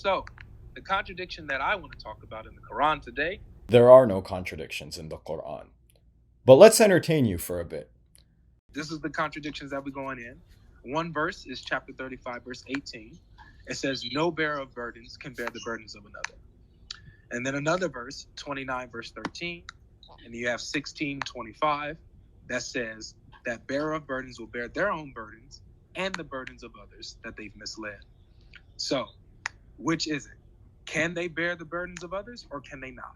So, the contradiction that I want to talk about in the Quran today. There are no contradictions in the Quran. But let's entertain you for a bit. This is the contradictions that we're going in. One verse is chapter 35, verse 18. It says, no bearer of burdens can bear the burdens of another. And then another verse, 29, verse 13. And you have 16:25 that says that bearer of burdens will bear their own burdens and the burdens of others that they've misled. So, which is it? Can they bear the burdens of others or can they not?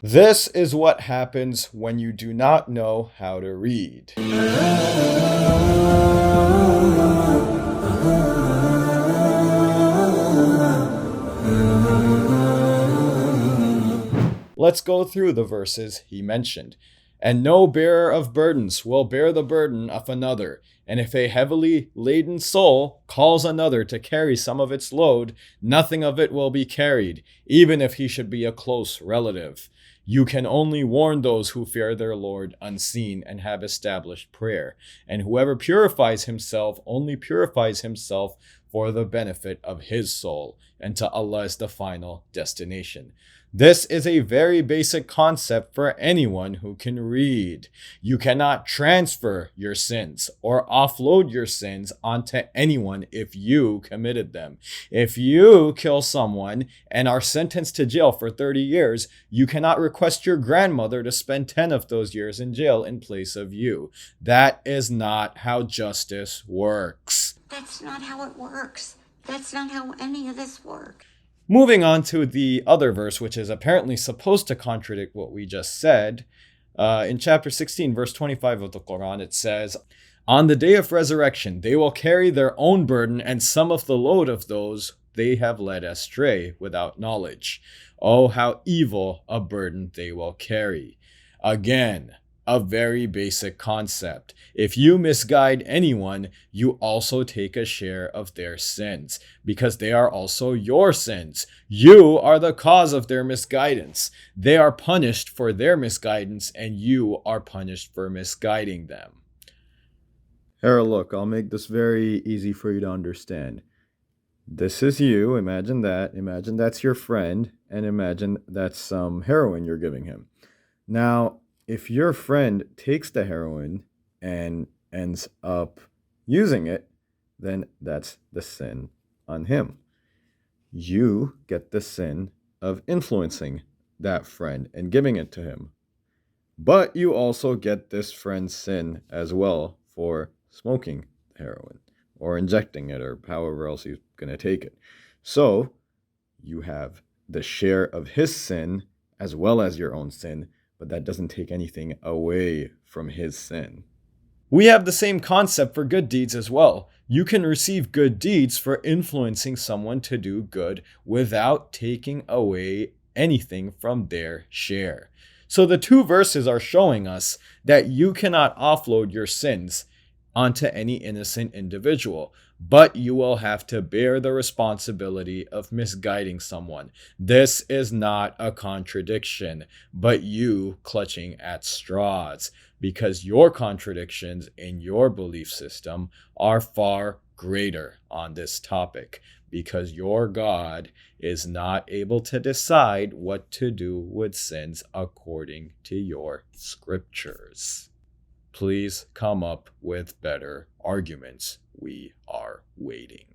This is what happens when you do not know how to read. Let's go through the verses he mentioned. And no bearer of burdens will bear the burden of another. And if a heavily laden soul calls another to carry some of its load, nothing of it will be carried, even if he should be a close relative. You can only warn those who fear their Lord unseen and have established prayer. And whoever purifies himself only purifies himself for the benefit of his soul, and to Allah is the final destination. This is a very basic concept for anyone who can read. You cannot transfer your sins or offload your sins onto anyone if you committed them. If you kill someone and are sentenced to jail for 30 years, you cannot request your grandmother to spend 10 of those years in jail in place of you. That is not how justice works. That's not how it works. That's not how any of this works. Moving on to the other verse, which is apparently supposed to contradict what we just said. In chapter 16, verse 25 of the Quran, it says, on the day of resurrection, they will carry their own burden and some of the load of those they have led astray without knowledge. Oh, how evil a burden they will carry. Again, a very basic concept. If you misguide anyone, you also take a share of their sins, because they are also your sins. You are the cause of their misguidance. They are punished for their misguidance, and you are punished for misguiding them. Here, look, I'll make this very easy for you to understand. This is you. Imagine that. Imagine that's your friend, and imagine that's some heroin you're giving him. Now, if your friend takes the heroin and ends up using it, then that's the sin on him. You get the sin of influencing that friend and giving it to him. But you also get this friend's sin as well for smoking heroin or injecting it or however else he's going to take it. So you have the share of his sin as well as your own sin, but that doesn't take anything away from his sin. We have the same concept for good deeds as well. You can receive good deeds for influencing someone to do good without taking away anything from their share. So the two verses are showing us that you cannot offload your sins onto any innocent individual, but you will have to bear the responsibility of misguiding someone. This is not a contradiction, but you clutching at straws, because your contradictions in your belief system are far greater on this topic, because your God is not able to decide what to do with sins according to your scriptures. Please come up with better arguments. We are waiting.